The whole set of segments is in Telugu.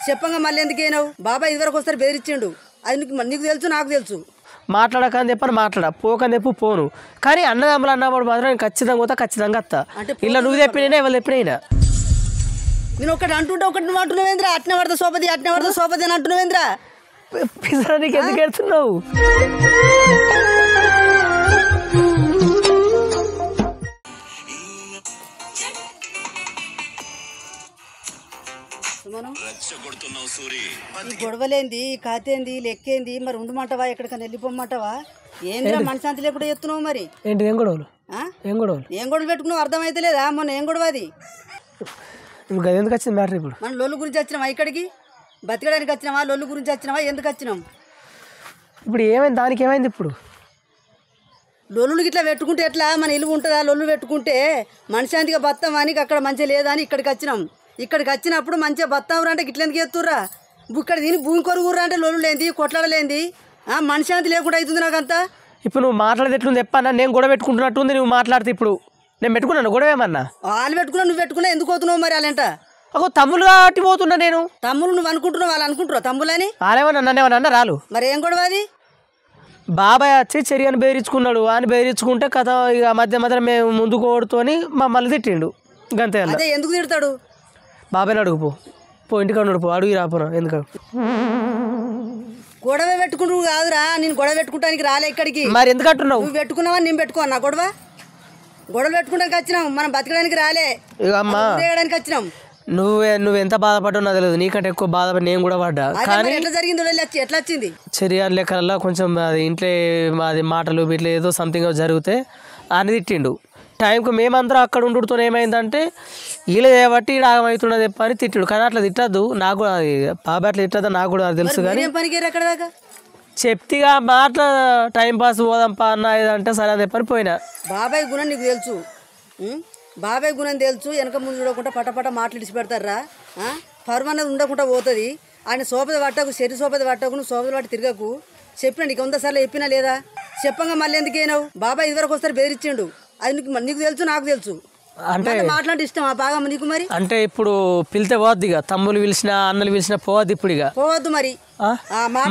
చెప్పంగా మళ్ళీ ఎందుకైనావు బాబాయ్ ఇదివరకు వస్తారు బెదిరించిండు అది నీకు తెలుసు నాకు తెలుసు మాట్లాడకని చెప్పని మాట్లాడా పోకని చెప్పు పోను కానీ అన్నదమ్ములు అన్నప్పుడు మాత్రం నేను ఖచ్చితంగా పోతా ఖచ్చితంగా వస్తా ఇలా నువ్వు చెప్పినా ఎవరు చెప్పినైనా నేను ఒకటి అంటుంటే ఒకటి నువ్వు అంటున్నావేంద్రా అట్నే పడతా సోపతి అని అంటున్నావేంద్రా పిసరా నీకు ఎందుకు ఎడుతున్నావు గొడవలేంది కాతేంది లెక్కేంది మరి ఉండమంటావా ఎక్కడికైనా వెళ్ళిపోమంటావా ఏంద్రా మనశాంతి లేకుండా చెప్తున్నావు మరి ఏంటి ఏం గొడవలు ఏం గొడవలు పెట్టుకున్నావు అర్థమైతే లేదా మొన్న ఏం గొడవ అది ఇప్పుడు గది ఎందుకు వచ్చింది మ్యాటర్ ఇప్పుడు మన లొల్లు గురించి వచ్చినావా ఇక్కడికి బతకడానికి వచ్చినావా లొల్లు గురించి వచ్చినావా ఎందుకు వచ్చినాం ఇప్పుడు ఏమైంది దానికి ఏమైంది ఇప్పుడు లొల్లుకి ఇట్లా పెట్టుకుంటే ఎట్లా మన ఇల్లు ఉంటుందా లొల్లు పెట్టుకుంటే మనశాంతిగా బతాం అని అక్కడ మంచిగా లేదా అని ఇక్కడికి వచ్చినాం ఇక్కడికి వచ్చినప్పుడు మంచిగా బతాంరా అంటే ఇట్లా ఎందుకు ఎత్తుర్రా ఇక్కడ తిని భూమి కొరుగుర్రా అంటే లొల్లు లేంది కొట్లాడలేంది మనశాంతి లేకుండా అవుతుంది నాకంతా ఇప్పుడు నువ్వు మాట్లాడేది ఎట్లుంది చెప్పన్నా నేను గొడవ పెట్టుకుంటున్నట్టుంది నువ్వు మాట్లాడితే ఇప్పుడు నేను పెట్టుకున్నాను గొడవ ఏమన్నా వాళ్ళు పెట్టుకున్నా నువ్వు పెట్టుకున్నా ఎందుకు పోతున్నావు మరి వాళ్ళంట ఒక తమ్ముళ్ళు కాబట్టి పోతున్నా నేను తమ్ముళ్ళు నువ్వు అనుకుంటున్నావు వాళ్ళు అనుకుంటున్నావు తమ్ములని వాళ్ళేమన్నా నన్నేమన్నా అన్న రాలు మరి ఏం గొడవ అది బాబాయ్ వచ్చి చెరియని బెదిరించుకున్నాడు అని బెదిరించుకుంటే కథ ఇక మధ్య మేము ముందుకు ఓడుతోని మమ్మల్ని తిట్టిండు గంతే అదే ఎందుకు తిడతాడు బాబాయ్ని అడుగుపో ఇంటికి అడుగు అడుగు రాపోరా ఎందుకు గొడవ పెట్టుకుంటు కాదురా నేను గొడవ పెట్టుకుంటానికి రాలే ఇక్కడికి మరి ఎందుకు అంటున్నావు నువ్వు పెట్టుకున్నావా నేను పెట్టుకోను నా గొడవ పెట్టుకోవడానికి వచ్చినాం మనం బతకడానికి రాలే అమ్మా వచ్చినాం నువ్వు ఎంత బాధపడ్డావు నాకు తెలియదు నీకంటే ఎక్కువ బాధపడి నేను కూడా పడ్డా కానీ ఎట్లా జరిగింది ఎట్లా వచ్చింది చర్యలు లెక్కలలో కొంచెం అది ఇంట్లో అది మాటలు ఇట్లా ఏదో సంథింగ్ జరిగితే అని తిట్టిండు టైంకు మేమందరం అక్కడ ఉండుతో ఏమైందంటే వీళ్ళు చేయబట్టి ఈడ ఆగమవుతున్నది అని తిట్టిండు కానీ అట్లా తిట్టద్దు నాకు కూడా అది బాబాయ్ అట్లా తిట్టద్దు నాకు కూడా తెలుసు కానీ అక్కడ దాకా చెప్తిగా మాట్లా టైం పాస్ పోదాంపా అన్న ఇదంటే సరే అని చెప్పని పోయినా బాబాయ్ గుణం నీకు తెలుసు బాబాయ్ గుణం తెలుసు వెనక ముందు చూడకుండా పటపట మాటలు ఇడిచి పెడతారా పరువు అనేది ఉండకుండా పోతుంది ఆయన సోపద పట్టకు శరి సోపద పట్టకు నువ్వు సోపద పట్టి తిరగకు చెప్పినా నీకు 100 సార్లు చెప్పినా లేదా చెప్పంగా మళ్ళీ ఎందుకైనావు బాబాయ్ ఇదివరకు వస్తారు బెదిరించిండు అది నీకు తెలుసు నాకు తెలుసు అంటే మాట్లాడి ఇష్టం బాగా నీకు మరి అంటే ఇప్పుడు పిలితే పోవద్దు ఇక తమ్ముళ్ళు పిలిచిన అన్నలు పిలిచిన పోవద్దు ఇప్పుడు ఇక పోవద్దు మరి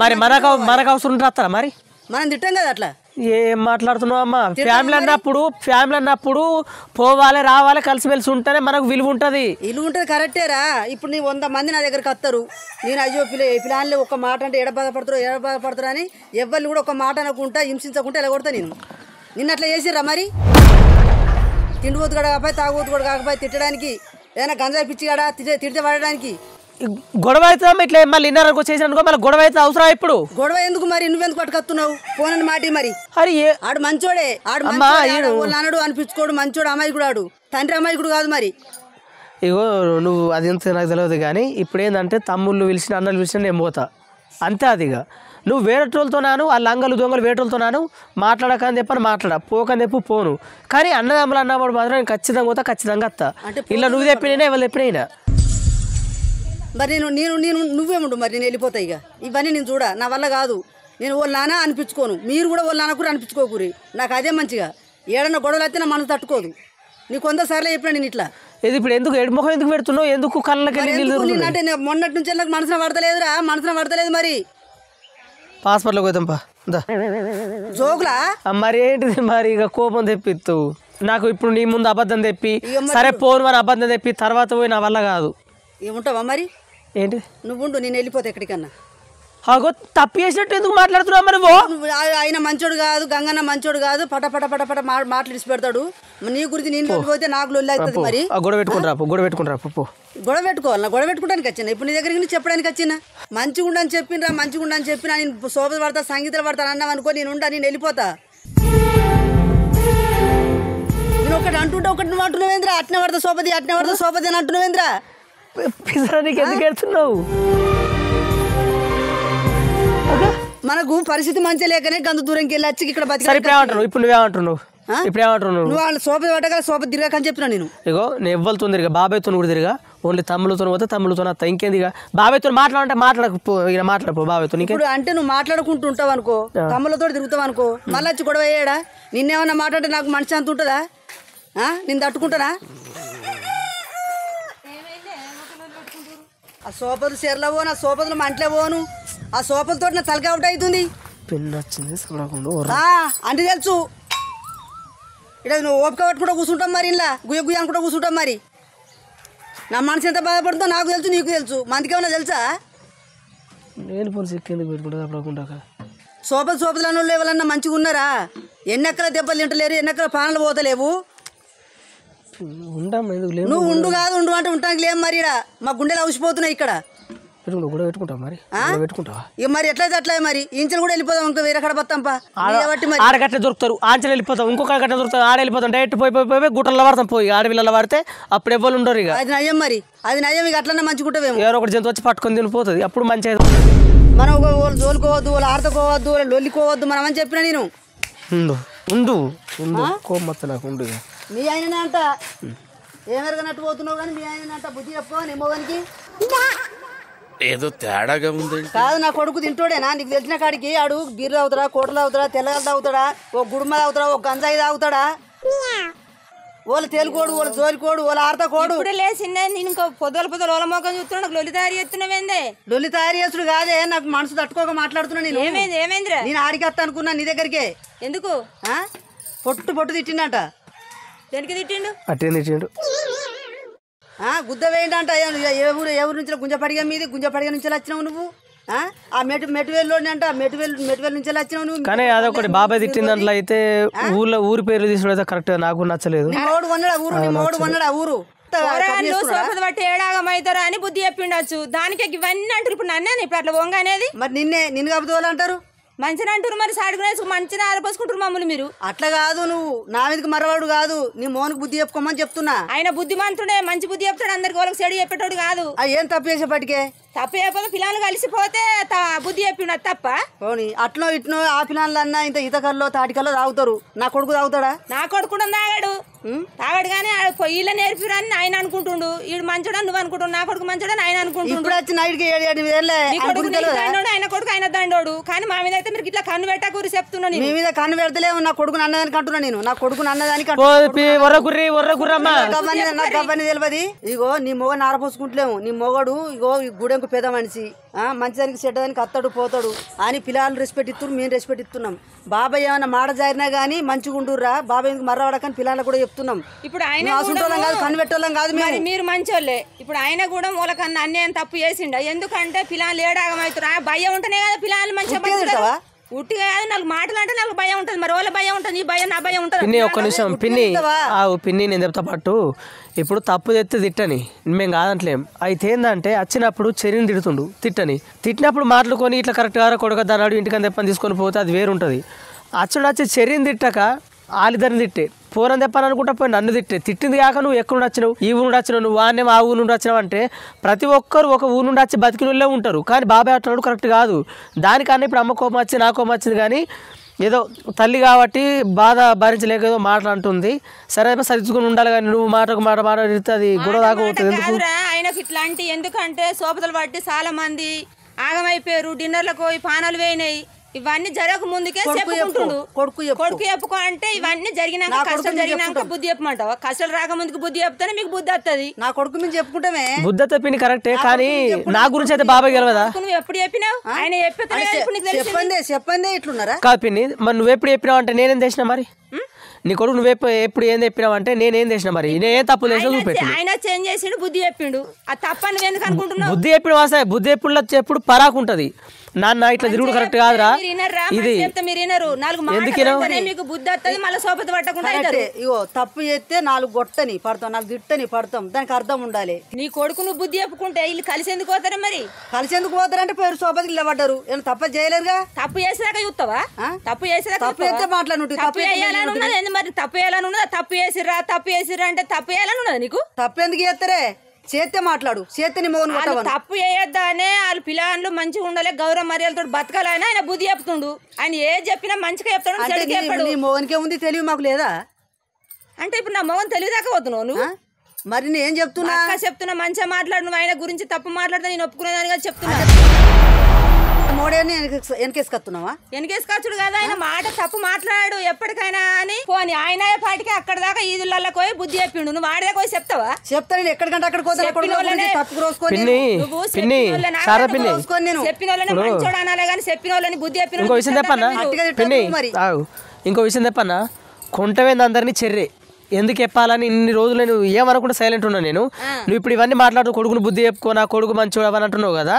మరి మనకు అవసరం ఉంటారా మరి మనం తిట్టాం కదా అట్లా ఏం మాట్లాడుతున్నావు అమ్మా ఫ్యామిలీ అన్నప్పుడు పోవాలి రావాలి కలిసిమెలిసి ఉంటేనే మనకు విలువ ఉంటుంది కరెక్టేరా ఇప్పుడు నీ 100 మంది నా దగ్గరకు వస్తారు నేను అయ్యో పిల్లలు ఒక మాట అంటే ఎడ బాధపడతారు అని ఎవరిని కూడా ఒక మాట అనకుండా హింసించకుండా ఎలా కొడతా నిన్న అట్లా చేసిర్రా మరి తిండిపోతు కూడా కాకపోయి తాగుబోతు కూడా కాకపోయి తిట్టడానికి ఏదైనా గంజాయి పిచ్చి కాడా తిడితే పడడానికి గొడవ అవుతా ఇట్లా మళ్ళీ ఇన్నరకు వచ్చేసానుకో మళ్ళీ గొడవ అయితే అవసరం ఇప్పుడు గొడవ ఎందుకు మరి నువ్వెందుకు పట్టుకొస్తున్నావు పోనని మాట మరి అరే ఆడు మంచోడే నాన్నడు అనిపించుకోడు మంచోడు అమాయకుడు ఆడు తండ్రి అమాయకుడు కాదు మరి ఇగో నువ్వు అది ఎంత నాకు తెలియదు కానీ ఇప్పుడు ఏంటంటే తమ్ముళ్ళు పిలిచిన అన్నలు పిలిచిన నేను పోతా అంతే అదిగా నువ్వు వేరేటోళ్ళతో నాను ఆ లంగలు దొంగలు వేరేటోళ్ళతో నాను మాట్లాడకని చెప్పని పోకని చెప్పు పోను కానీ అన్నదమ్ములు అన్నప్పుడు మాత్రం నేను ఖచ్చితంగా పోతా ఖచ్చితంగా వస్తా ఇలా నువ్వు చెప్పినా ఎవరు చెప్పినైనా మరి నువ్వేముండు మరి నేను వెళ్ళిపోతా ఇక ఇవన్నీ నేను చూడ నా వల్ల కాదు నేను వాళ్ళ నాన్న అనిపించుకోను మీరు కూడా వాళ్ళ నాన్న కూడా అనిపించుకోకూరి నాకు అదే మంచిగా ఏడన్నా గొడవలు అయితే నా మనసు తట్టుకోదు నీకు 100 సార్లు చెప్పినా నేను ఇట్లా ఇది ఇప్పుడు ఎందుకు ఎడుముఖం ఎందుకు పెడుతున్నావు ఎందుకు కళ్ళకి అంటే మొన్నటి నుంచి నాకు మనసున పడతలేదు మరి పాస్పోర్ట్లోకి పోతాంపా జోకులా మరి ఏంటిది మరి ఇక కోపం తెప్పిత్తు నాకు ఇప్పుడు నీ ముందు అబద్ధం తెప్పి సరే పోను మరి అబద్ధం తెప్పి తర్వాత పోయి నా వల్ల కాదు ఏముంటావా మరి ఏంటి నువ్వుండు నేను వెళ్ళిపోతా ఎక్కడికన్నా అగో తప్పు చేసినట్టు ఎందుకు మాట్లాడుతున్నావు మరి ఆయన మంచోడు కాదు గంగన్న మంచోడు కాదు పట మాటలు ఇడిచి పెడతాడు నీ గురించి నేను పోతే నాకు లొల్లి అవుతుంది మరి గొడవ పెట్టుకుంటారా గొడవ పెట్టుకోవాలి గొడవ పెట్టుకోవడానికి వచ్చిన ఇప్పుడు నీ దగ్గరికి చెప్పడానికి వచ్చిన మంచిగా ఉండని చెప్పినా నేను శోభ పడతా సంగీతాలు పడతాను అన్నావు అనుకో నేను వెళ్ళిపోతా నేను ఒకటి అంటుంటే ఒకటి నువ్వు అంటున్నావేంద్రా అట్నే పడతా సోపది అని అంటున్నావేంద్రా నీకు ఎందుకు ఎడుతున్నావు మనకు పరిస్థితి మంచిగా లేకనే గంత దూరంకి వెళ్ళి వచ్చి ఇక్కడ ఇప్పుడు నువ్వేమంటున్నావు నువ్వు వాళ్ళ సోప పట్టగల సోప తిరగకని చెప్పినా నేను ఇగో నేను ఎవ్వరితో తిరిగా బాబాయ్తో కూడా తిరిగా ఓన్లీ తమ్ములతో పోతే తమ్ములతో వస్తా ఇంకేందిగా బాబాయ్తో మాట్లాడంటే మాట్లాడపో బాబాయ్తో ఇప్పుడు అంటే నువ్వు మాట్లాడుకుంటూ ఉంటావు అనుకో తమ్ములతో తిరుగుతావు అనుకో మళ్ళీ వచ్చి గొడవ అయ్యాడా నిన్నేమన్నా మాట్లాడితే నాకు మనిషి అంత ఉంటుందా నేను తట్టుకుంటానా ఆ సోపలు చెర్ల పోను, ఆ సోపలు మంటలే పోను, ఆ సోపలతో నా తలకి అవుట్ అవుతుంది. పెన్ను వచ్చింది అంటే తెలుసు ఇక్కడ నువ్వు ఓపిక పట్టుకుంటూ కూర్చుంటాం మరి, ఇలా గుయ్య గుయ్య అనుకుంటూ కూర్చుంటాం మరి. నా మనసు ఎంత బాధపడుతుందో నాకు తెలుసు, నీకు తెలుసు. మందికి ఏమన్నా తెలుసా? నేను పోలీసు ఎక్కేందుకు పెట్టుకుంటుంది అప్పుడు సోపలు అన్న వాళ్ళు ఎవరన్నా మంచిగా ఉన్నారా? ఎన్నెక్కల దెబ్బలు తింటలేరు, ఎన్నెక్కల పానలు పోతలేవు. నువ్వు ఉండు కాదు, ఉండు అంటే ఉంటానికి లేవు మరి. ఇక్కడ మా గుండెలు అవసిపోతున్నాయి ఇక్కడ. ఇక మరి ఎట్లయితే అట్లా మరి ఇంచలు కూడా వెళ్ళిపోతాం, ఇంకో వేరే కడ బతాంపా ఆడగట్ల దొరుకుతారు, ఆంచలు వెళ్ళిపోతాం, ఇంకొక గట్ల దొరుకుతాం, ఆడ వెళ్ళిపోతాం. డైరెక్ట్ పోయి గుట్టల్లో పడతాం, పోయి ఆడపిల్లలు పడితే అప్పుడు ఎవ్వరు ఉండరు. ఇక అది నయం మరి, అది నయం. ఇక అట్లనే మంచిగుంటావేమో. ఎవరో ఒకటి జంతు వచ్చి పట్టుకొని తినిపోతుంది, అప్పుడు మంచిగా. మనం వాళ్ళు జోలుకోవద్దు, వాళ్ళు ఆడతకోవద్దు, వాళ్ళు లొల్లికోవద్దు మనం అని చెప్పినా నేను. ఉండు కోమత్త నాకు ఉండు. మీ ఆయననే అంట ఏమెరగనట్టు పోతున్నావు కానీ మీ ఆయన అంట బుద్ధి చెప్పు నీ మొగనికి. ఏదో తేడాగా ఉంది కాదు, నా కొడుకు తింటోడేనా? నీకు తెలిసిన కాడికి ఆడు బీర్లు తాగుతాడా, కోటలు తాగుతాడా, తెల్లగలు తాగుతాడా, ఓ గుడుమ తాగుతాడా, ఓ గంజాయి తాగుతాడా? వాళ్ళు తేలుకోడు, వాళ్ళు జోలికోడు, వాళ్ళు ఆడతాకోడు. లేచిందే నేను ఇంకో పొద్దుల ఓల మోకం చూస్తున్నా, నాకు లొల్లి తయారు చేస్తున్నావేందే? లొల్లి తయారు చేసుడు కాదే, నాకు మనసు తట్టుకోక మాట్లాడుతున్నా నేను. ఏమైందిరా? నేను ఆడికి వస్తా అనుకున్నా నీ దగ్గరికి. ఎందుకు? పొట్టు తిట్టిండట. దేనికి తిట్టిండు? అట్టేం తిట్టిండు? గుద్ద వేయండి ఎవరి నుంచి గుంజపడిగా మీది, గుంజపడిగా నుంచి వచ్చినావు నువ్వు. ఆ మెటువేలు అంట మెటువేలు నుంచి వచ్చినావు నువ్వు. కానీ అదొకటి బాబాయ్ తిట్టిన దాంట్లో అయితే ఊరి పేర్లు తీసుకుంటే కరెక్ట్ నాకు నచ్చలేదు. మోడు కొన్నాడా ఊరు సోపది బట్టి ఏడాగమవుతారా అని బుద్ధి చెప్పిండొచ్చు. దానికి ఇవన్నీ అంటారు. ఇప్పుడు నన్నే ఇప్పుడు అట్లా వంగ అనేది మరి నిన్ను కాకపోతే వాళ్ళు అంటారు మంచిగా అంటారు. మరి సాడుకునే మంచిగా ఆరపోసుకుంటారు మమ్మల్ని మీరు. అట్లా కాదు, నువ్వు నా మీదకి మరవాడు కాదు, నీ మోనికి బుద్ధి చెప్పుకోమని చెప్తున్నా. ఆయన బుద్ధిమంతుడే, మంచి బుద్ధి చెప్తాడు, అందరికి వాళ్ళకి చెడు చెప్పేటోడు కాదు. ఏం తప్పు చేసేపటికే? తప్పు చేయకపోతే పిల్లలు కలిసిపోతే బుద్ధి చెప్పిండు, అది తప్ప. పోనీ అట్నో ఇట్నో ఆ పిల్లలు అన్నా ఇంత ఈతకల్లో తాటికల్లో తాగుతారు. నా కొడుకు తాగుతాడా? నా కొడుకు కూడా తాగాడు కానీ పొయ్యిలో నేర్పిరు అని ఆయన అనుకుంటుండు. ఈడు మంచోడా నువ్వు అనుకుంటున్నావు, నా కొడుకు మంచోడా ఆయన అనుకుంటుండు. ఇప్పుడు వచ్చి నైట్కి ఆయన కొడుకు ఆయన దండోడు. కానీ మా మీద అయితే మీరు ఇట్లా కన్ను పెట్టా కూరి చెప్తున్నా. మీ మీద కన్ను పెడతలేవు, నా కొడుకు అన్నదానికి అంటున్నా నేను. నా కొడుకు అన్నదానికి తెలియదు. ఇగో నీ మొగ నారపోసుకుంటలేము. నీ మొగడు ఇగో గుడెంకు పెద్ద మనిషి, మంచిదానికి చెడ్డదానికి అత్తడు పోతాడు అని పిల్లలు రెస్పెక్ట్ ఇస్తున్నారు, మేము రెస్పెక్ట్ ఇస్తున్నాం. బాబాయ్ ఏమైనా మాట జారినా గానీ మంచిగా ఉండుర్రా, బాబాయ్ మర్రవాడకని పిల్లలు కూడా చెప్తున్నాం. ఇప్పుడు ఆయన కాదు, కన్ను పెట్టోళ్ళం కాదు మీరు మంచోళ్ళే. ఇప్పుడు ఆయన కూడా మూలకన్నా అన్యాయం తప్పు చేసిండ. ఎందుకంటే పిల్లలు ఏడాగమవుతారు. భయం ఉంటేనే కదా పిల్లలు మంచిగా ఉట్టిగా కాదు. నాలుగు మాటలు అంటే నాకు భయం ఉంటుంది. మరి వాళ్ళ భయం ఉంటుంది, నీ భయం నా భయం ఉంటుంది. పిన్ని ఒక్క నిమిషం పిన్ని నేను చెప్తా పట్టు. ఇప్పుడు తప్పు తెస్తే తిట్టని మేము కాదంటలేం. అయితే ఏంటంటే వచ్చినప్పుడు చెరిని తిట్టినప్పుడు మాట్లాడుకొని ఇట్లా కరెక్ట్ గారా కొడుక దాని ఇంటికని తెప్పని తీసుకొని పోతే అది వేరుంటుంది. వచ్చి చెరిని తిట్టక వాళ్ళిద్దరిని తిట్టే పోరని తెప్పని అనుకుంటా పోయి నన్ను తిట్టింది కాక నువ్వు ఎక్కడ నుండి వచ్చినావు, ఈ ఊరు నుండి వచ్చినావు, నువ్వు వాడినేమో ఆ ఊరు నుండి వచ్చినావు అంటే ప్రతి ఒక్కరు ఒక ఊరు నుండి వచ్చి బతికినోళ్ళే ఉంటారు. కానీ బాబాయ్ అట్లా కరెక్ట్ కాదు. దానికన్నా ఇప్పుడు అమ్మ కోపం వచ్చి నా కోపం వచ్చింది కానీ ఏదో తల్లి కాబట్టి బాధ భరించలేక ఏదో మాట్లాడుతుంది. సరే సరిచుకుని ఉండాలి కానీ నువ్వు మాట్లాడితే అది గొడవ దాకా పోతుంది. ఎందుకు ఆయనకు ఇట్లాంటి ఎందుకంటే సోపతలు పట్టి చాలా మంది ఆగమైపోయారు, డిన్నర్లకు పోయి పానాలు వేయినాయి. ఇవన్నీ జరగక ముందుకే చెప్పుకుంటుండు. కొడుకు చెప్పుకో అంటే ఇవన్నీ జరిగినాక కష్టం జరిగినాక బుద్ధి చెప్పమంటావా? కష్టాలు రాక ముందుకు బుద్ధి చెప్తానే మీకు బుద్ధి వస్తుంది. నా కొడుకు మేము చెప్పుకుంటామే బుద్ధి తప్పింది కరెక్టే, కానీ నా గురించి అయితే బాబాయ్ గెలవదా? నువ్వు ఎప్పుడు చెప్పినావు? ఆయన చెప్పందే ఇట్లున్నారా కాదు పిన్ని. మరి నువ్వు ఎప్పుడు చెప్పినావు అంటే నేనేం చేసినా? మరి నీ కొడుకు నువ్వు ఎప్పుడు ఏం చెప్పినావు అంటే నేనేం చేసినా? మరి నేనేం తప్పు చేసినా చూపెట్టి. ఆయన చేంజ్ చేసిండు, బుద్ధి చెప్పిండు. ఆ తప్ప నువ్వు ఎందుకు అనుకుంటున్నావు? బుద్ధి ఎప్పుడు వాసా బుద్ధి ఎప్పుడు పరాకు ఉంటది. నాన్న ఇట్లా తిరుగుడు కరెక్ట్ కాదురా. ఇది మీకు బుద్ధి వస్తుంది, మళ్ళీ సోపతి పట్టకుండా. ఇగో తప్పు చేస్తే 4 గొట్టని పడతాం, 4 దిట్టని పడతాం. దానికి అర్థం ఉండాలి. నీ కొడుకు నువ్వు బుద్ధి చెప్పుకుంటే వీళ్ళు కలిసి ఎందుకు పోతారు? మరి కలిసి ఎందుకు పోతారంటే పేరు సోపతికి నిలబడ్డారు. ఏమైనా తప్ప చేయలేరుగా. తప్పు చేసేదాకా చూస్తావా? తప్పు చేసేదాకా తప్పు చేస్తే మాట్లాడు. తప్పు చేయాలని ఉన్నది. మరి తప్పు చేయాలని ఉన్నదా? తప్పు చేసిర్రా అంటే తప్పు చేయాలని ఉన్నది నీకు. తప్పు ఎందుకు చేస్తారే? చేస్తే మాట్లాడు, చేస్తే నీ మోహన్ తప్పు చేయొద్దానే. వాళ్ళ పిల్లలు మంచిగా ఉండాలి, గౌరవ మర్యాదతో బతకాలని ఆయన బుద్ధి చెప్తుండు. ఆయన ఏది చెప్పినా మంచిగా చెప్తాడు. నీ మోహన్కే ఉంది తెలివి, మాకు లేదా? అంటే ఇప్పుడు నా మోహన్ తెలివిదాకా పోతున్నావు నువ్వు. మరి నేను చెప్తున్నా మంచిగా మాట్లాడు. నువ్వు ఆయన గురించి తప్పు మాట్లాడితే నేను ఒప్పుకునేదానిగా చెప్తున్నా. మోడేని వెనకేసుకొస్తున్నావా? వెనకేసుకొచ్చుడు కదా, ఆయన మాట తప్పు మాట్లాడు ఎప్పటికైనా అని. పోని ఆయన పాటికి అక్కడ దాకా ఈదులలో పోయి బుద్ధి చెప్పిండు, నువ్వు వాడి దాకా పోయి చెప్తావా? చెప్తాను నేను ఎక్కడికంటే అక్కడ పోతే తప్పు రోజుకొని చెప్పిన వాళ్ళని మంచోడు అనాలే కానీ చెప్పిన వాళ్ళని బుద్ధి చెప్పిన. ఇంకో విషయం చెప్పన్నా ఇంకో విషయం చెప్పన్నా, కొంటవేంది అందరినీ చెర్రే ఎందుకు చెప్పాలని ఇన్ని రోజులు నేను ఏమనకుండా సైలెంట్ ఉన్నా. నేను నువ్వు ఇప్పుడు ఇవన్నీ మాట్లాడుతూ కొడుకుని బుద్ధి చెప్పుకో, నా కొడుకు మంచోడు అవని అంటున్నావు కదా,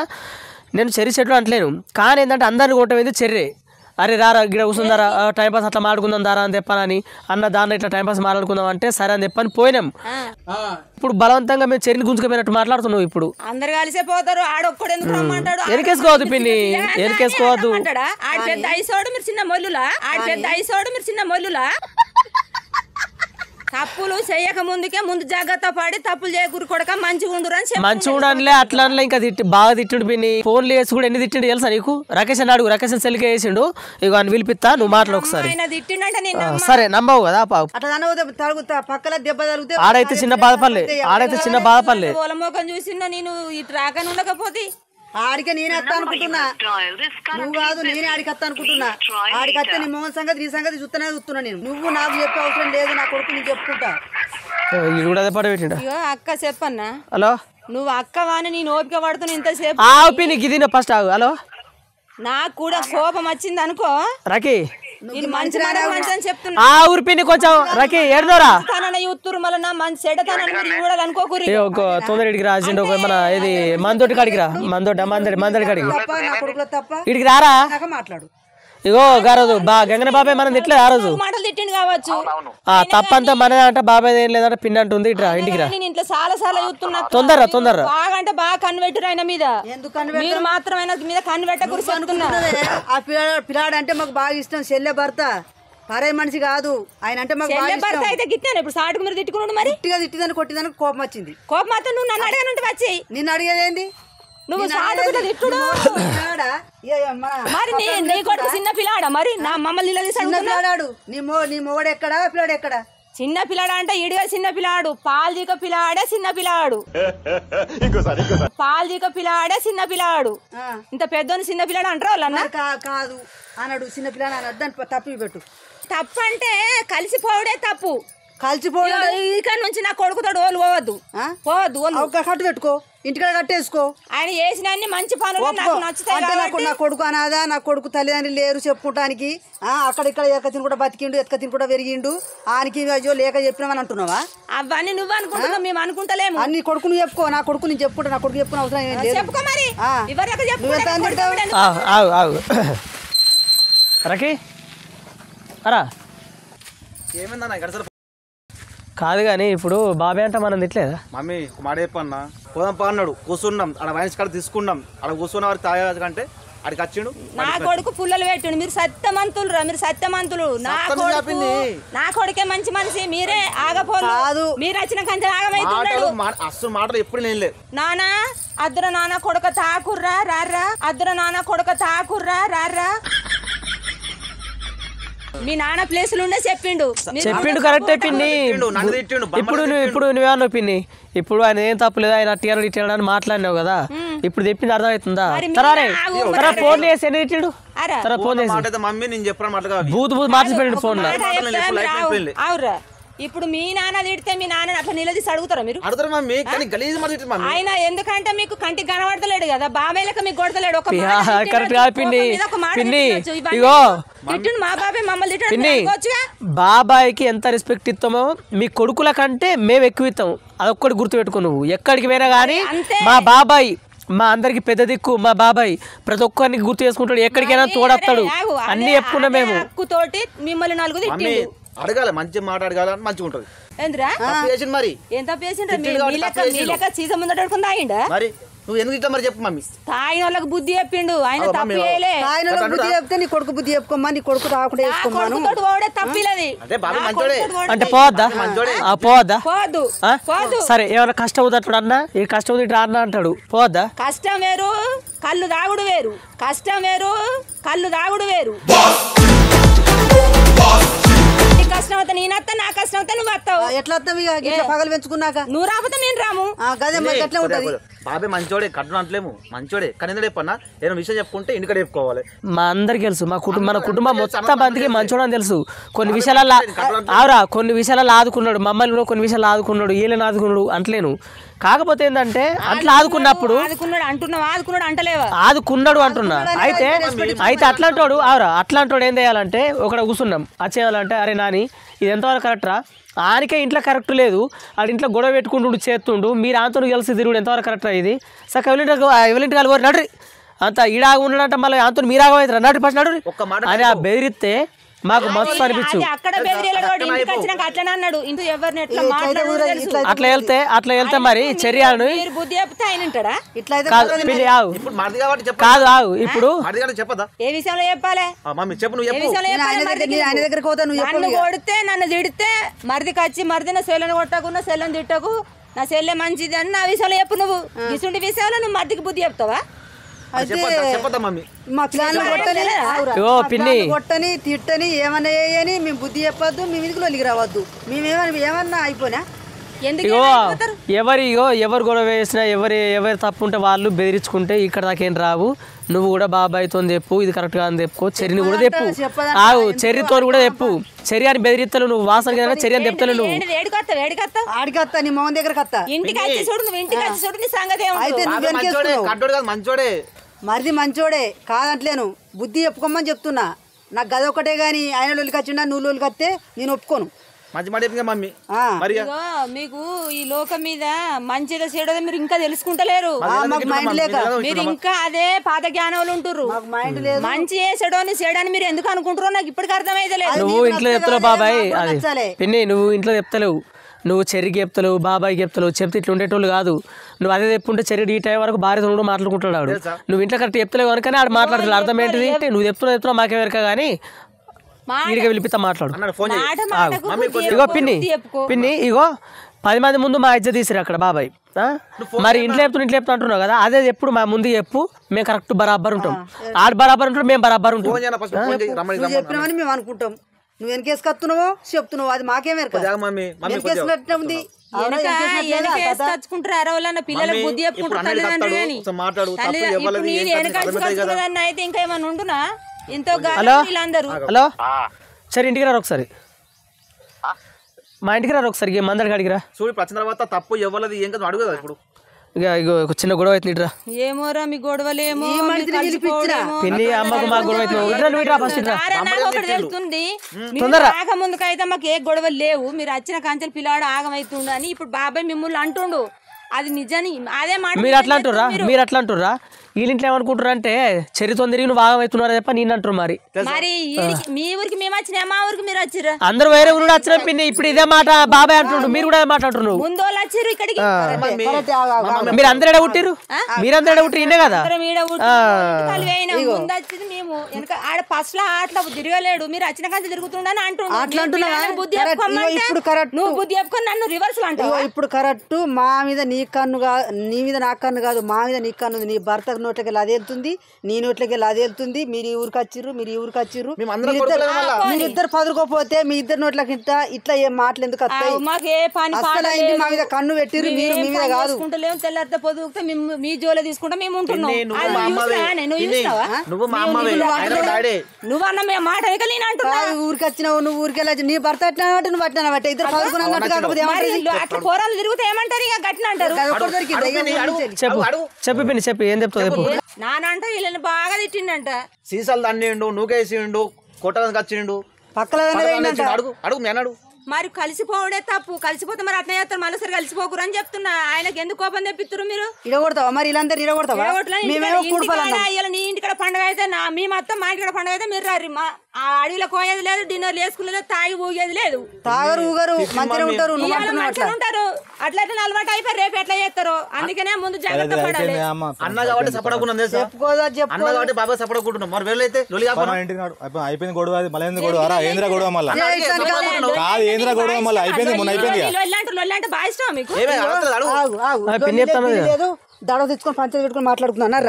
నేను చెర్రి చెట్లు అంటలేను. కానీ ఏంటంటే అందరిని కొట్టమేంది చెర్రే. అరే రారా ఇక్కడ కూర్చుందారా టైంపాస్ అట్లా మాట్లాడుకుందాం దారా అని చెప్పానని అన్న దాన్ని ఇట్లా టైంపాస్ మాట్లాడుకుందాం అంటే సరే అని చెప్పని పోయినాం. ఇప్పుడు బలవంతంగా మేము చెర్రిని గుంజుకుపోయినట్టు మాట్లాడుతున్నావు. ఇప్పుడు అందరు కలిసే పోతారు, ఆడొక్కడు ఎందుకు రమ్మంటాడు? వెనకేసుకోవద్దు పిన్ని, వెనకేసుకోవద్దు. ఆడ పెద్ద ఐసోడు మీరు చిన్న మొల్లులా, ఆడ పెద్ద ఐసోడు మీరు చిన్న మొల్లులా. తప్పులు చెయ్యక ముందుకే ముందు జాగ్రత్త పడి తప్పులు చేయకూరు కొడక మంచిగా ఉండు అని మంచిగా ఉండలే అట్లా ఇంకా బాగా తిట్టుడు పిన్ని. ఫోన్లు వేసి కూడా ఎన్ని తిట్టిండు తెలుసా నీకు? రాకేష్ అని అడుగు, రాకేష్ సెల్కి వేసిండు. ఇక అని పిలిపిస్తా, నువ్వు మాటలు ఒకసారి. సరే నమ్మవు కదా పావు, పక్కల దెబ్బ తగిలితే ఆడైతే చిన్న బాధపడలే, ఆడైతే చిన్న బాధపడలే. మొఖం చూసిందో నేను ఇటు రాకని ఉండకపోతే ఆడికే నేనే వస్తా అనుకుంటున్నా, నువ్వు కాదు నేనే ఆడికి వస్తా అనుకుంటున్నా. ఆడికి వస్తే నీ మోహన్ సంగతి నీ సంగతి చూస్తున్నా నేను. నువ్వు నాకు చెప్పే అవసరం లేదు, నా కొడుకు నేను చెప్పుకుంటా. అక్క చెప్పన్నా, హలో నువ్వు అక్కవాని నేను ఓపిక పడుతున్నా ఇంతసేపు. ఇది ఫస్ట్ ఆగు. హలో నాకు కూడా కోపం వచ్చింది అనుకో రకి, నేను మంచి అని చెప్తున్నా. ఆ ఊరి పిన్ని కొంచెం రకి ఏడునోరా యూత్తూరు మళ్ళీ నా మంచి చెడ్డతనాన్ని మీరు చూడాలనుకోకూరి. తొందరకి రాసిండు మన ఇది మందోటి కాడికి రా, మందోటి కాడికి ఇడికి రారా మాట్లాడు. ఇగో గారోజు గంగన బాబాయ్ మనం తిట్టలేదు ఆ రోజు, మాటలు తిట్టిండు కావచ్చు. తప్పంతా మనదే అంట, బాబాయ్ ఏం లేదంటే పిన్ అంటుంది. ఇట్రా ఇంటికి రా, ఇంట్లో చాలా చాలా చూస్తున్నా. తొందర బాగా అంటే బాగా కన్ను ఆయన మీద. మీరు మాత్రం ఆయన మీద కన్ను పెట్టకూడదు అనుకున్నా. ఆ పిల్లాడు అంటే మాకు బాగా ఇష్టం, చెల్లె భర్త, పరే మనిషి కాదు ఆయన అంటే మాకు బాగా ఇష్టం. భర్త అయితే గిట్టాను ఇప్పుడు సాటుకు మీరు తిట్టుకున్నాడు. మరి తిట్టిదని కొట్టిదని కోపం వచ్చింది. కోపం మాత్రం నువ్వు నన్ను అడగనుంటే వచ్చి నిన్ను అడిగేదేంది? నువ్వు సాటుకు తిట్టుడు మరి నీ కొడుకు చిన్న పిల్లాడా? మరి నా మమ్మల్ని పిల్లాడు నీ మొగడు ఎక్కడా పిల్లాడు ఎక్కడా? చిన్న పిల్లాడు అంటే ఇడిగా చిన్న పిల్లాడు, పాల్జీక పిల్లాడే చిన్న పిల్లాడు, పాల్జీక పిల్లాడే చిన్న పిల్లాడు. ఇంత పెద్దోని చిన్న పిల్లాడు అంటారు వాళ్ళన్నా? కాదు అన్నాడు, చిన్న పిల్లాడు అన్నాడు. దాన్ని తప్పి పెట్టు. తప్పు అంటే కలిసిపోవడే తప్పు. కలిసిపోవడం ఇక్కడ నుంచి నా కొడుకుతాడు ఓలు పోవద్దు, కట్టు పెట్టుకో, ఇంటికాడ కట్టేసుకో. ఆయన చేసిన మంచి పనులు నాకు నచ్చుతాయి. నా కొడుకు అనాదా, నా కొడుకు తల్లిదండ్రులు లేరు చెప్పుకోవటానికి, అక్కడ ఇక్కడ ఎక్క తిని కూడా బతికిండు, ఎక్క తిని కూడా పెరిగిండు, ఆయనకి అయ్యో లేక చెప్పినామని అంటున్నావా? అవన్నీ నువ్వు అనుకుంటున్నావు, మేము అనుకుంటలేము. అన్ని కొడుకు నువ్వు చెప్పుకో, నా కొడుకు నేను చెప్పుకుంటా, నా కొడుకు చెప్పుకునే అవసరం ఏం లేదు. చెప్పుకో మరి రకి అరా ఏమైందన్నా ఇక్కడ కాదు కానీ ఇప్పుడు బాబాయ్ అంటే మనం తిట్లేదా? మమ్మీ మాట చెప్పన్నా, పోదాం పా అన్నాడు. కూర్చున్నాం ఆడ వైన్స్ కాడ తీసుకున్నాం, ఆడ కూర్చున్న వారికి తాగేది కంటే అడికి వచ్చిండు. నా కొడుకు పుల్లలు పెట్టిండు. మీరు సత్యమంతులు రా, మీరు సత్యమంతులు. నా కొడుకే మంచి మనిషి, మీరే ఆగపోదు. మీరు వచ్చిన కంచె ఆగమైతున్నాడు. అసలు మాటలు ఎప్పుడు నేను లేదు. నానా అద్దరు నాన్న కొడుక తాకుర్రా రారా, అద్దరు నాన్న కొడుక తాకుర్రా రారా. మీ నాన్న ప్లేసులు ఉండే చెప్పిండు కరెక్ట్ అయిపోయింది. ఇప్పుడు నువ్వేమన్నా పిన్ని, ఇప్పుడు ఆయన ఏం తప్పులేదు, ఆయన టీఆర్ ఇట్టాడు అని మాట్లాడినావు కదా, ఇప్పుడు చెప్పింది అర్థమవుతుందా? ఫోన్ చేసి ఎన్ని తిట్టాడు? ఫోన్ చేసి మమ్మీ నేను చెప్పిన బూత్ మార్చిపోయాడు ఫోన్ లో. అవురా ఇప్పుడు మీ నాన్న తిడితే మీ నాన్న అట్లా నిలదీసి అడుగుతారా మీరు? అడుగుతారు మమ్మీ, కానీ గలీజ్ మాట ఆయన ఎందుకంటే మీకు కంటికి కనబడతలేడు కదా, బాబాయ్ లెక్క మీకు కొడతలేడు. ఒక కరెక్ట్ గా పిన్ని ఇగో మా బాబాయ్ మమ్మల్ని తిట్టాడు. బాబాయ్కి ఎంత రెస్పెక్ట్ ఇస్తామో మీ కొడుకుల కంటే మేము ఎక్కువ ఇస్తాము, అదొక్కటి గుర్తు పెట్టుకో. నువ్వు ఎక్కడికి పోయినా కానీ మా బాబాయ్ మా అందరికి పెద్ద దిక్కు, మా బాబాయ్ ప్రతి ఒక్కరిని గుర్తు చేసుకుంటాడు, ఎక్కడికైనా తోడస్తాడు, అన్ని చెప్పుకున్నా మేము. తోటి మిమ్మల్ని నలుగురు తిట్టిండు. అడగాలి, మంచి మాట అడగాలి, మంచిగా ఉంటది. మరి ఏం తప్పు చేసిండ్రా? సీజన్ ముందట మరి నువ్వు ఎందుకు ఇట్లా మరి చెప్పు మమ్మీ. తాగిన వాళ్ళకి బుద్ధి చెప్పిండు ఆయన, తప్పు చేయలే. బుద్ధి చెప్తే నీ కొడుకు బుద్ధి చెప్పుకోమ్మా, నీ కొడుకు తాకుండా తప్పిలేదు అంటే పోవద్దా? పోవద్దు. సరే ఏమైనా కష్టం అవుతాడు అన్న, ఏ కష్టం అవుతుంది ఇట్లా అన్న అంటాడు, పోవద్దా? కష్టం వేరు కళ్ళు తాగుడు వేరు, కష్టం వేరు కళ్ళు తాగుడు వేరు. కష్టం అవుతా నేను వస్తా, నా కష్టం అవుతా నువ్వు వస్తావు. ఎట్లా వస్తావు? పగలు పెంచుకున్నాక నువ్వు రాకపోతే నేను రాము. గదే మరి ఎట్లా ఉంటది? బాబాయ్ మంచోడే కట్నం అంటలేము మంచోడే కానీ ఎందుకు చెప్పన్నా ఏదైనా విషయం చెప్పుకుంటే ఇంటికి చెప్పుకోవాలి. మా అందరికి తెలుసు మన కుటుంబం మొత్తం మందికి మంచోడని తెలుసు. కొన్ని విషయాలలో ఆవురా కొన్ని విషయాలలో ఆదుకున్నాడు, మమ్మల్ని కూడా కొన్ని విషయాలు ఆదుకున్నాడు, వీళ్ళని ఆదుకున్నాడు అంటలేను. కాకపోతే ఏంటంటే అట్లా ఆదుకున్నప్పుడు ఆదుకున్నాడు అంటున్నా. అయితే అట్లాంటోడు అట్లాంటోడు ఏం చేయాలంటే ఒకడ కూర్చున్నాం అది చేయాలంటే అరే నాని ఇది ఎంతవరకు కరెక్టరా, ఆయనకే ఇంట్లో కరెక్ట్ లేదు, ఆడు ఇంట్లో గొడవ పెట్టుకుంటుండు చేస్తుండు, మీరు ఆంతో కలిసి తిరుగుడు ఎంతవరకు కరెక్టరా ఇది సక్క ఎవరింటి కలిసి నడ్రి అంత ఈడాగ ఉన్నాడంటే మళ్ళీ ఆంతో మీరాగవుతారా నడ్రి ఫస్ట్ నడు అని ఆ బెదిరిస్తే మాకు మస్తు అనిపించు. అట్లా వెళ్తే మరి చర్యను కాదు ఆవు ఇప్పుడు ఏ విషయంలో చెప్పాలి కొడితే నన్ను తిడితే మరిదికి వచ్చి మరిది నా సెల్లను కొట్టకున్నా సెల్లను తిట్టకు నా సెల్లె మంచిది అని నా విషయంలో చెప్పు. నువ్వు ఇటువంటి విషయంలో నువ్వు మరిదికి బుద్ధి చెప్తావా? మా పిల్లలు కొట్టని తిట్టని ఏమన్నా వేయని మేము బుద్ధి చెప్పొద్దు, మేము ఇందుకు లోనికి రావద్దు, మేము ఏమన్నా అయిపోయినా ఎవరు గొడవ వేసినా ఎవరి తప్పు ఉంటే వాళ్ళు బెదిరించుకుంటే ఇక్కడ దాకేం రావు. నువ్వు కూడా బాబాయ్తో చెప్పు ఇది కరెక్ట్గా అని చెప్పుకో, చెర్రిని కూడా చెప్పు, చెర్రితో కూడా చెప్పు. చెర్రి అని బెదిరిస్తాను నువ్వు వాసన చెర్రి అని చెప్తాను నువ్వు ఆడికత్తా నీ మొహం దగ్గర కత్తా మరిది మంచోడే కాదంటలేను, బుద్ధి చెప్పుకోమని చెప్తున్నా. నాకు గది ఒకటే గానీ ఆయన లోలికి వచ్చిండా నువ్వు లోలికి వస్తే నేను ఒప్పుకోను. మీకు ఈ లోకం మీద మంచిదో చెడదో మీరు ఇంకా తెలుసుకుంటలేరు. మీరు ఇంకా అదే పాత జ్ఞానంలో ఉంటుర్రు. మంచి చెడోని చెడని మీరు ఎందుకు అనుకుంటారో నాకు ఇప్పటికి అర్థమైతే లేదు. నువ్వు ఇంట్లో చెప్తావు బాబాయ్ పిన్ని, నువ్వు ఇంట్లో చెప్తలేవు, నువ్వు చెర్రికి చెప్తలేవు బాబాయ్కి చెప్తలేవు. చెప్తే ఇట్లా ఉండేటోళ్ళు కాదు. నువ్వు అదే చెప్పుంటే చెర్రి ఈ టైం వరకు భార్యతో కూడా మాట్లాడుకుంటాడు ఆడు. నువ్వు ఇంట్లో కరెక్ట్ చెప్తలేవు కనుక ఆడు మాట్లాడుతున్నాడు. అర్థం ఏంటిది నువ్వు చెప్తున్నావు మాకే వెరక కానీ వీడికి పిలిపిస్తా మాట్లాడు. ఇగో పిన్ని ఇగో 10 మంది ముందు మా ఇజ్జత్ తీసిరు అక్కడ బాబాయ్. మరి ఇంట్లో చెప్తా అంటున్నావు కదా, అదే ఎప్పుడు మా ముందు చెప్పు, మేము కరెక్ట్ బరాబర్ ఉంటాం. ఆడు బరాబర్ ఉంటాడు, మేము బరాబర్ ఉంటాం. చెప్పినామని మేము అనుకుంటాం. నువ్వు వెనకేసుకొస్తున్నావో చెప్తున్నావు అది మాకేం ఉంది. పిల్లలకు బుద్ధి చెప్పుకుంటారు అయితే ఇంకా ఏమన్నా ఉంటున్నా ఎంతో. హలో సరే ఇంటికి రారు ఒకసారి, మా ఇంటికి రారు ఒకసారి మందడికి అడిగిరా. చూడు వచ్చిన తర్వాత తప్పు ఎవరిది ఏం కదా అడుగుదా ఇప్పుడు. ఇక ఒక చిన్న గొడవ అవుతుంది. ఏమోరా మీ గొడవలేమో పిన్ని అమ్మకు మా గొడవ తెలుస్తుంది. ముందుకైతే మాకు ఏ గొడవలు లేవు, మీరు వచ్చిన కంచెలు పిల్లాడు ఆగమైతుండు అని ఇప్పుడు బాబాయ్ మిమ్మల్ని అంటుండు. అది నిజాన్ని అదే మాట. మీరు అట్లా అంటుర్రా వీళ్ళింట్లో ఏమనుకుంటారు అంటే చరిత్ర తిరిగి నువ్వు భాగమవుతున్నారు చెప్ప నేను అంటారు. మరి మీ ఊరికి మేము వచ్చినా మా ఊరికి మీరు వచ్చిర్రు, అందరూ వేరే ఊరు వచ్చిన పిన్ని ఇప్పుడు ఇదే మాట బాబాయ్ అంటుండు, మీరు కూడా మాట అంటున్నారు. ముందు వాళ్ళు వచ్చిర్రు ఇక్కడికి, మీరు అందరు ఎడ పుట్టిరు, మీరందరూ ఎడ పుట్టిరు ఇన్నే కదా. ముందు వచ్చింది మేము వెనక ఆడ ఫస్ట్ లో అట్లా తిరగలేడు, మీరు వచ్చిన కంచె తిరుగుతుండని అంటుండు. బుద్ధి నువ్వు బుద్ధి చెప్పుకొని నన్ను రివర్స్ అంటావు. ఇప్పుడు కరెక్ట్ మా మీద నీ కన్ను కాదు, నీ మీద నా కన్ను కాదు, మా మీద నీ కన్ను. నీ భర్త నోట్లకి అది వెళ్తుంది, నీ నోట్లకి అది వెళ్తుంది. మీరు ఈ ఊరికి వచ్చిర్రు, మీరిద్దరు పదుకోపోతే మీ ఇద్దరు నోట్లకి ఇట్లా ఏం మాటలు ఎందుకు వస్తాయి? మా మీద కన్ను పెట్టిర్రు, మీరు మీ మీద కాదు. తెల్లారితే పొదుగుతే మీ జోలే తీసుకుంటా మేము ఉంటున్నాం. నువ్వన్న మేము మాట నేను అంటున్నా. ఊరికి వచ్చినావు, నువ్వు ఊరికి వెళ్ళచ్చు, నీ భర్త ఎట్లా నువ్వు పట్టినా బట్టే ఇద్దరు పదుకున్నట్టు కాకపోతే అట్లా పోరాలు తిరుగుతే ఏమంటారు, ఇక గట్టిన అంటారు. చెప్పు పిన్ని చెప్పు ఏం చెప్తావు చెప్పు. నానంట వీళ్ళని బాగా తిట్టిండంట, సీసాలు దండిండు, నూకేసిండు, కొట్టడానికి వచ్చిండు, పక్కల అడుగు మీ అన్నాడు. మరి కలిసిపోవడే తప్పు, కలిసిపోతే మరి అట్లా చేస్తారు, మళ్ళీ కలిసిపోకురు అని చెప్తున్నా. ఆయనకి ఎందుకు కోపం తెప్పిస్తారు మీరు? ఇడగొడతావా మరి ఇలా ఇడగొడతావా? నీ ఇంటికాడ పండుగ అయితే మీ మొత్తం మా ఇంటికాడ పండుగ అయితే మీరు రారు. ఆ అడవిలో కోయేది లేదు, డిన్నర్ వేసుకునేది, తాగి ఊగేది లేదు. తాగరు ఊగరు మంచిగా ఉంటారు, ఉంటారు. అట్లయితే అలవాటు అయిపోయి రేపు ఎట్లా చేస్తారు? అందుకనే ముందు జాగ్రత్త పడాలి. అన్న కాబట్టి సపడకుండా బాబా సపడకుంటున్నాం. మరి వెళ్ళైతే అయిపోయింది గొడవ, మళ్ళీ గొడవ ఏంద్ర గొడవ మళ్ళీ కాదు, ఏంద్ర గొడవ మళ్ళీ అయిపోయింది, మొన్న అయిపోయింది. అంటే బాగా ఇష్టం మీకు? దడ తెచ్చుకొని పంచాయతీ పెట్టుకొని మాట్లాడుకున్నారు.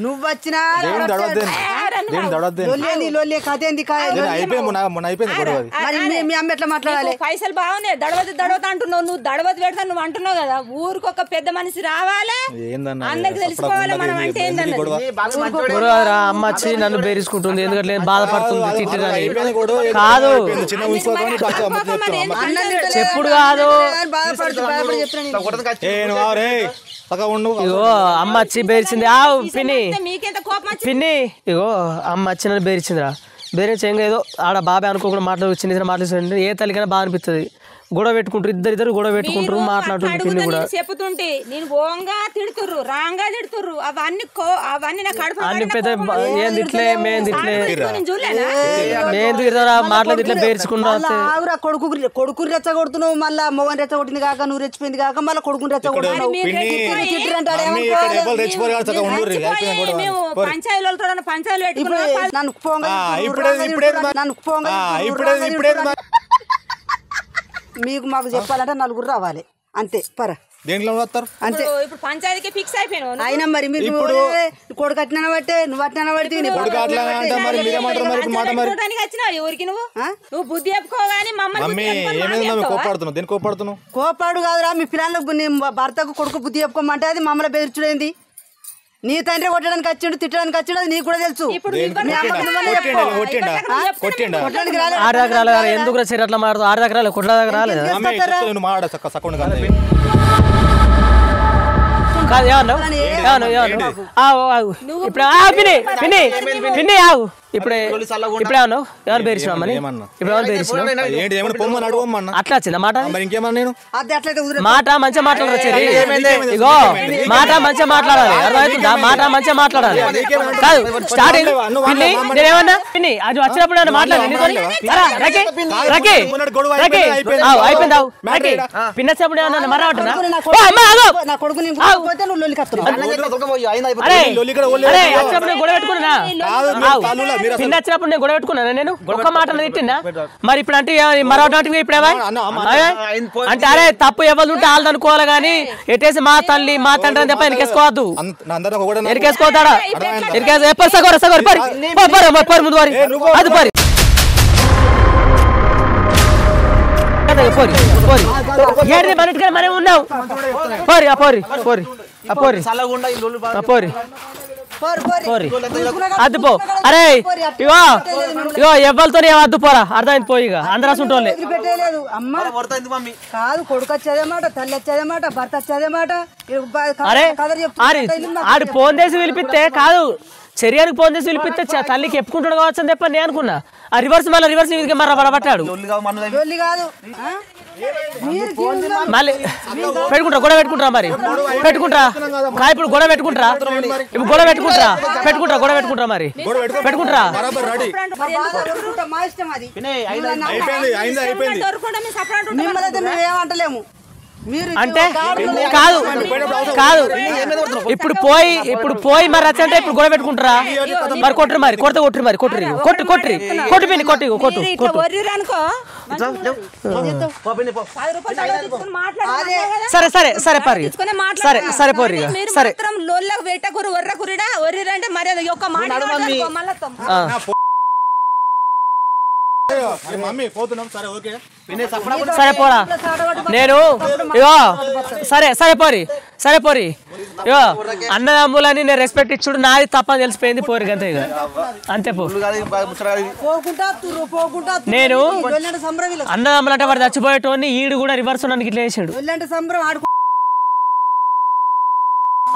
నువ్వు వచ్చినా లొల్లి కథ ఏంది మరి మీ అమ్మ ఎట్లా మాట్లాడాలి? పైసలు బాగున్నాయి దడవద్దు అంటున్నావు, నువ్వు దడవద్దు పెడతా నువ్వు అంటున్నావు కదా. ఊరికి ఒక పెద్ద మనిషి రావాలి, అందరికి తెలుసుకోవాలి మనం అంటే ఏంటన్నది. గొడవరా అమ్మ వచ్చి నన్ను బేరించుకుంటుంది, ఎందుకంటే బాధపడుతుంది తిట్టిరని కాదు, చెప్పుడు కాదు. ఇగో అమ్మ వచ్చి బేరించింది పిన్ని పిన్ని, ఇగో అమ్మ వచ్చి నన్ను బేరించిందిరా. బేరించి ఏం ఏదో ఆడ బాబాయ్ అనుకోకుండా మాట్లాడుతుంది. ఏ తల్లికైనా బాగా అనిపిస్తుంది. గొడవ పెట్టుకుంటారు, ఇద్దరు గొడవ పెట్టుకుంటారు, మాట్లాడుతుంటారు. పిన్ని కూడా చెప్పుతుంటే నేను ఓంగా తిడుతుర్రు, రాంగా తిడుతుర్రు, అవన్నీ నాకు అన్ని పెద్ద ఏం తిట్లే మేం తిట్లే మేం తిడతారా మాట్లాడి ఇట్లా బేర్చుకున్నా. కొడుకు రెచ్చగొడుతున్నావు, మళ్ళా మొగన్ రెచ్చగొట్టింది కాక నువ్వు రెచ్చిపోయింది కాక మళ్ళీ కొడుకుని రెచ్చగొడుతున్నావు. మీకు మాకు చెప్పాలంటే నలుగురు రావాలి అంతే. దేంట్లో వస్తారు అంతే. ఇప్పుడు పంచాయతీకి ఫిక్స్ అయిపోయినావు. అయినా మరి మీరు కొడుకు అట్లా బట్టే నువ్వు అట్లా బట్టి ఊరికి నువ్వు బుద్ధి చెప్పుకోగాని కోపాడు కాదురా. మీ పిల్లలకు భర్తకు కొడుకు బుద్ధి చెప్పుకోమంటే అది మమ్మల్ని బెదిరించుడేంది? నీ తండ్రి కొట్టడానికి వచ్చిండు, తిట్టడానికి వచ్చిండు, అది నీకు కూడా తెలుసు. ఎందుకు అట్లా మాట్లాడుతూ 6 దగ్గర కొట్ల దగ్గర రాలేదు కాదు. ఇప్పుడు పిన్ని ఆగు. ఇప్పుడే ఏమన్నావు? ఎవరు బేరిచినామని ఇప్పుడు ఎవరు బేరిచినావు? అట్లా వచ్చిందా మాట? మాట మంచిగా మాట్లాడాలి. ఇగో మాట మంచిగా మాట్లాడాలి, అర్థమవుతుందా? మాట మంచిగా మాట్లాడాలి. కాదు స్టార్టింగ్ పిన్ని నేనేమన్నా పిన్ని అది వచ్చినప్పుడు మాట్లాడి అయిపోయింది. పిన్న వచ్చినప్పుడు ఏమన్నా మరవట్టున్నా గొడవ పెట్టుకున్నా. పిన్న వచ్చినప్పుడు నేను గొడవ పెట్టుకున్నా, నేను ఒక్క మాట తిట్టినా. మరి ఇప్పుడు అంటే మరొకటి ఇప్పుడేవా అంటే అరే తప్పు ఎవరు ఉంటే వాళ్ళు అనుకోవాలి కానీ ఎట్టేసి మా తల్లి మా తండ్రి అని చెప్పి ఎనికేసుకోవద్దు. ఎనికేసుకోతాడా ముందు వారి అది పరి మనం ఉన్నాం. పోరి ఆ పోరి పోరి ఆ పోరి ఆ పోరి అద్దు పో. అరే ఇగో ఇగో ఎవరితో అద్దు పోరా, అర్థమైంది పోయి. ఇక అందరూ అసలు కాదు కొడుకు వచ్చేదే మాట, తల్లి వచ్చేదే మాట, భర్త వచ్చేదే మాట. అరే ఆడు ఫోన్ చేసి పిలిపిస్తే కాదు, చర్యకు ఫోన్ చేసి పిలిపిస్తే తల్లికి ఎప్పుకుంటాడు కావచ్చు అని చెప్పని నేను అనుకున్నా. ఆ రివర్స్ మళ్ళీ రివర్స్ పడబట్టాడు. మళ్ళీ పెట్టుకుంటా గొడవ పెట్టుకుంటారా? మరి పెట్టుకుంటారా? ఇప్పుడు గొడవ పెట్టుకుంటారా? ఇప్పుడు గొడవ పెట్టుకుంటారా? గొడవ పెట్టుకుంటారా? మరి పెట్టుకుంటారా? ఏమంటలేము అంటే కాదు కాదు ఇప్పుడు పోయి మరి వచ్చంటే ఇప్పుడు గొడవ పెట్టుకుంటారా? మరి కొట్టరు, మరి కొడితే కొట్టరు, మరి కొట్టరు కొట్టు పిన్ని కొట్టు కొట్టు కొట్టు. సరే సరే సరే పరి సరే సరే పోరి సరే. సరే పోరా నేను ఇగో సరే సరే పోరి సరే పోరి ఇగో అన్నదమ్ములని నేను రెస్పెక్ట్ ఇచ్చుడు నాది తప్పని తెలిసిపోయింది. పోరి అంతే ఇక అంతే పో. నేను అన్నదమ్ములు అంటే వాడు చచ్చిపోయేటోని ఈడు కూడా రివర్స్ నన్ను ఇట్లా వేసాడు.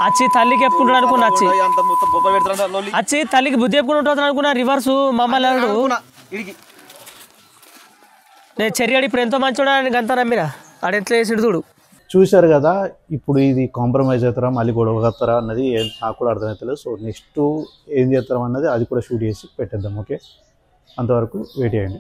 వచ్చి తల్లికి చెప్పుకుంటాడు అనుకున్నా, వచ్చి తల్లికి బుద్ధి చెప్పుకుంటూ అనుకున్నా. రివర్స్ మమ్మల్ని నేను చర్యడు ఇప్పుడు ఎంతో మంచోడా గంతా నమ్మినా ఆడు ఎట్లా వేసాడు చూడు. చూశారు కదా, ఇప్పుడు ఇది కాంప్రమైజ్ అవుతారా మళ్ళీ గొడవ కడతారా అన్నది నాకు కూడా అర్థమవుతలేదు. సో నెక్స్ట్ ఏం చేస్తాం అన్నది అది కూడా షూట్ చేసి పెట్టేద్దాం. ఓకే, అంతవరకు వెయిట్ చేయండి.